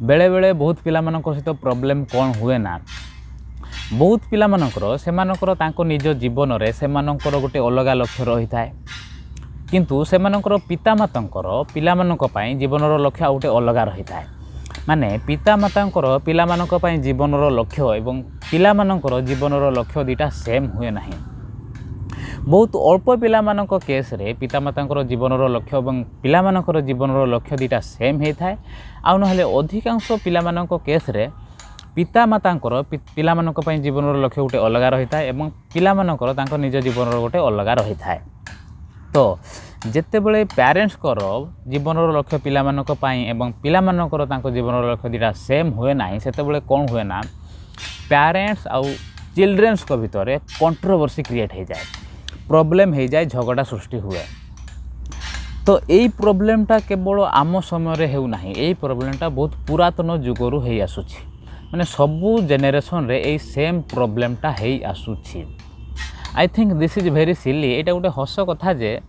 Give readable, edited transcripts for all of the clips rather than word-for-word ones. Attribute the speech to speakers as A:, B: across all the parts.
A: बेले बेले बहुत पिला सहित प्रॉब्लम कौन हुए ना बहुत पिला सेमानकर तांको निज जीवन रे सेमानकर गोटे अलग लक्ष्य रही थाए किंतु सेमानकर पितामातांकर पिलामानक पई जीवनर लक्ष्य गोटे अलग रही थाए माने पितामातांकर पिलामानक पई जीवनर लक्ष्य एवं पिलामानकर जीवनर लक्ष्य दुईटा सेम हुए नहीं। बहुत अल्प पिलामानक केस रे पितामातांकर जीवनर लक्ष्य एवं पिलामानकर जीवनर लक्ष्य दुईटा सेम होता है आउ नहले अधिकांश पिलामानक केस रे पितामातांकर पिलामानक पई जीवनर लक्ष्य गोटे अलग रही थाए एवं पिलामानकर तांको निज जीवनर गोटे अलग रही थाए। तो जेतेबेले पेरेंट्स कर जीवनर लक्ष्य पिलामानक पई एवं पिलामानकर तांको जीवनर लक्ष्य दुईटा सेम हुए ना सेतेबेले कौन हुए ना पेरेंट्स आउ चिल्ड्रेन्स को भितर कंट्रोवर्सी क्रिएट हो जाए प्रॉब्लम हो जाए झगड़ा सृष्टि हुए। तो यही प्रोब्लेमटा केवल आम समय हो ना यही प्रोब्लेमटा बहुत पुरातन जुगरू हो आसुछि माने सबू जेनेरेशन रे यही सेम प्रोब्लेमटा हो आसुछि। I think this is very silly एटा गोटे हस कथा जे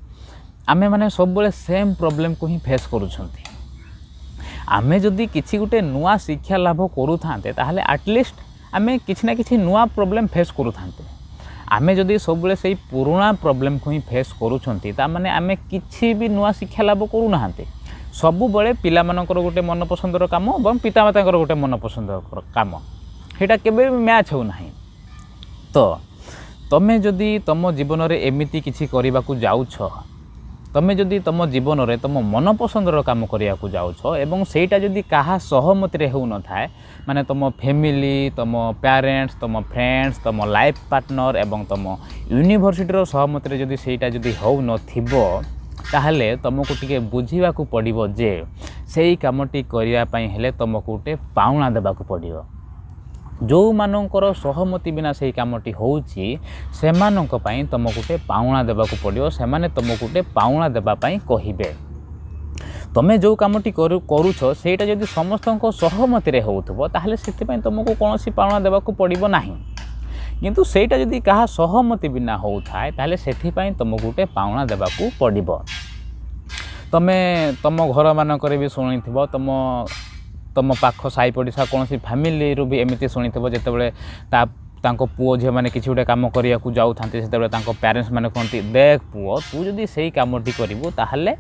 A: आमे माने सब बेले सेम प्रॉब्लम को ही फेस करूछंती। आमे जदि किछि गोटे नुआ शिक्षा लाभ करू थांते ताहले एटलिस्ट आमे किछि ना किछि नुआ प्रॉब्लम फेस करू थांते। आमे जदि सब बेले सेही पुराना प्रॉब्लम को ही फेस करूछंती ता माने आमे किछि भी नुआ शिक्षा लाभ करू नाहांते सबु बेले पिला मानकर गोटे मन पसंदर काम एवं पितामातांकर गोटे मन पसंदर काम हेटा केबे मैच हो नाही। तो तमे जदि तम जीवन रे एमिति किछि करिबा को जाउछ तमे जदि तम जीवन रे तम मन पसंदर काम करिया को जाउछ एवं सेटा जदि काहा सहमति रे हो न थाए माने तम फैमिली तम पेरेंट्स तम फ्रेंड्स तम लाइफ पार्टनर एवं तम यूनिवर्सिटी रो सहमति रे जदि सेटा जदि हो न थिबो ताहले तुमको टिके बुझीबा को पड़िबो जे सेही कामटी करिया पई हेले तुमको गोटे पाउणा देबा को पड़िबो। जो मानकर सहमति बिना सही कामटी होउची सेमानक पई तुमको गोटे पाउणा देबा को पड़िबो सेमाने तुमको गोटे पाउणा देबा पई कहिबे। तमे जो कामटी करूछ सेटा जदि समस्तक सहमति रे होउथबो ताहले सेति पई तुमको कोनोसी पाउणा देबा को पड़िबो नाही किंतु सेटा जदि कहा सहमति बिना होउथाय ताहले सेति पई तुमको गोटे पाउणा देबा को पड़िबो। तमे तम घर मानकर भी शुणिथिबो तम पाख साई पड़िशा कौन फैमिली रू भी एमती शुणिथिबो जेतेबेले तांको पुओ झियो माने किछि गोटे काम करिया को जाउ थांते सेतेबेले तांको पेरेंट्स माने कहंती देख पुओ तू जदि सेही कामटी करिवो ताहले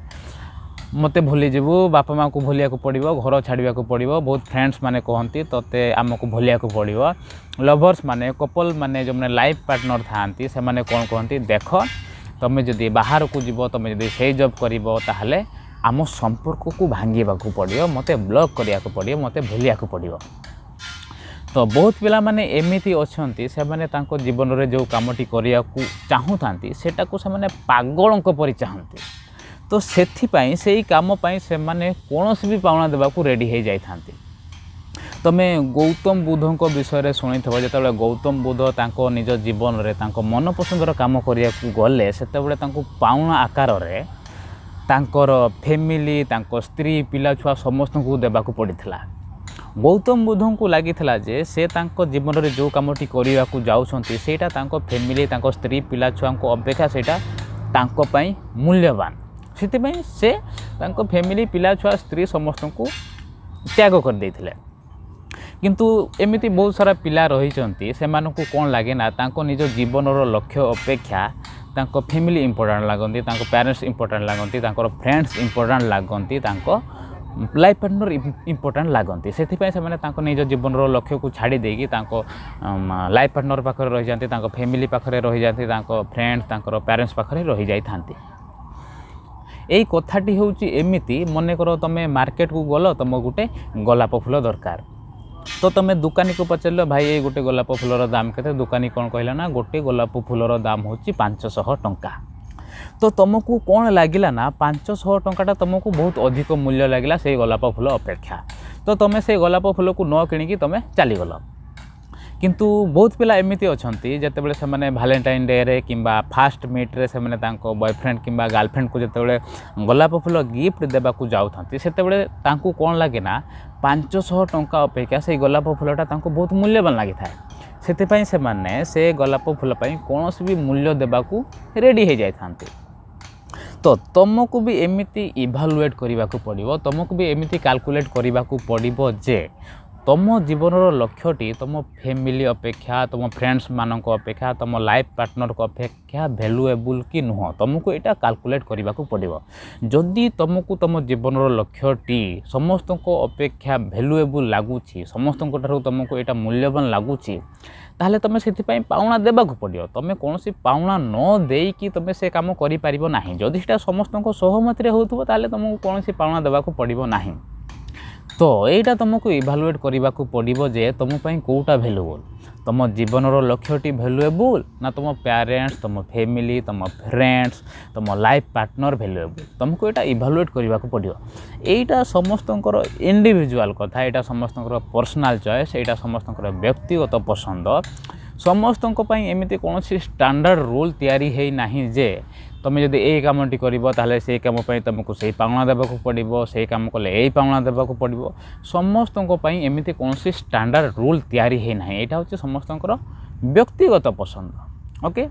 A: मते भूली जीवु बापा माँ को भूलिया को पड़ो घर छाड़ा को पड़ो बहुत फ्रेंड्स माने कहती तोते आमको भूलिया को पड़ो लवर्स माने कपल माने जो मैंने लाइफ पार्टनर थांती से माने कौन कहती देख तुम्हें जदि बाहर को जीव तुम्हें जदि से जॉब करिवो ताहले आम संपर्क को भांगीबा को पड़ो मते ब्लॉक करिया को पड़ो मते भूलिया को पड़ो। तो बहुत पिला माने एमिति अछंती से माने तांको जीवन रे जो कामटी करिया को चाहूथांती सेटा को से माने पागलंक परि चाहंती। तो सेथिपाई से काम पाई से माने कोनोसी भी पावना देबा को रेडी हो जाई थांती। तमे गौतम बुद्ध को विषय रे सुनिथबो जेतेबेले गौतम बुद्ध तांको निज जीवन रे तांको मन पसंदर काम करिया को गले सेतेबेले तांको पावना आकार रे तांकर फैमिली तांको स्त्री पिला छुआ समस्त को देबा को पड़िथिला। गौतम बुद्ध को लागिथिला जे से तांको जीवन रे जो कामटी करिया को जाउछंती सेटा तांको फैमिली तांको स्त्री पिला छुआ को अपेक्षा सेटा तांको पई मूल्यवान से से तांको फैमिली पिला छुआ स्त्री समस्त को त्याग कर देथिले। किंतु एमिति बहुत सारा पिला रही से मानकु कौन लगे ना तांको निज जीवनर लक्ष्य अपेक्षा तांको फैमिली इंपोर्टेंट लगती तांको पेरेंट्स इंपोर्टेंट लगती तांको फ्रेंड्स इंपोर्टेंट लगती तांको लाइफ पार्टनर इंपोर्टेंट लगती से माने तांको निज जीवनर लक्ष्य को छाड़ी देकी तांको लाइफ पार्टनर पाखरे रही जाती तांको फैमिली पाखरे रही जाती तांको फ्रेंड्स तांको पेरेंट्स पाखरे रही जाई थांती। यही कथाटी हूँ एमती मन कर तुम मार्केट को गल तुम गोटे गोलाप फूल दरकार तो तुम दुकानी को पचार भाई ये गोटे गोलाप फूलर दाम के दुकानी कौन कहला ना गोटे गोलाप फूलर दाम हूँ 500 टंका। तो तुमको कौन लगिला ना 500 टंकाटा तुमको बहुत अधिक मूल्य लगिला से गोलाप फूल अपेक्षा तो तुम से गोलाप फूल को न किणिकी तुम चलीगल। किंतु बहुत पिला एमिति अछंती जेतेबेले से माने वैलेंटाइन डे रे किंबा फास्ट मीट रे से माने तांको बॉयफ्रेंड किंबा गर्लफ्रेंड को जेतेबेले गोलाप फूल गिफ्ट देबा को जाउथांती सेतेबेले तांको कोन लागे ना 500 टंका अपेक्षा से गोलाप फूलटा तांको बहुत मूल्यवान लागि थाए सेते पई से माने से गोलाप फूल पई कोनोसी भी मूल्य देबा को रेडी हो जाय थांती। तो तुमको भी एमती इभालुएट करने को पड़ो, तुमको भी एमती कैलकुलेट करने को पड़ो जे तुम जीवनर लक्ष्यटी तुम फैमिली अपेक्षा, तुम फ्रेंड्स मानक अपेक्षा, तुम लाइफ पार्टनर को अपेक्षा वैल्यूएबल कि नुह, तुमको यहाँ कैलकुलेट करने को पड़ो। जदि तुमको तुम जीवनर लक्ष्यटी समस्त अपेक्षा वैल्यूएबल लगुच, समस्त तुमको यहाँ मूल्यवान लगुच, ताहले तुम से पाउना देवा पड़ो। तुम कौन पाउना न देकी तुम से कम करना। जदि से समस्त सहमति हो ताले तुमको कौन पाउना देवा पड़ो ना। तो यहाँ तुमको इभालुएट करने को पड़ो जे तुमपाई कौटा वैल्यूएबल, तुम जीवनर लक्ष्यटी वैल्यूएबल ना तुम पेरेंट्स, तुम फैमिली, तुम फ्रेंड्स, तुम लाइफ पार्टनर वैल्यूएबल, तुमको यहाँ इभालुएट करने को पड़ो। यहाँ समस्त इंडिविजुअल कथा, यहाँ समस्त पर्सनल चॉइस, यहाँ समस्त व्यक्तिगत पसंद। समस्त एमती कौन स्टैंडर्ड रूल तैयारी है नहीं जे तुम जब ये कमटी कर से कम तुमको से पाउना देवाक पड़ो, से कम कले यही पाउना देवाक पड़ो। समस्त एमती कौन स्टैंडर्ड रूल तैयारी है ना। यहाँ हूँ समस्त व्यक्तिगत पसंद। ओके।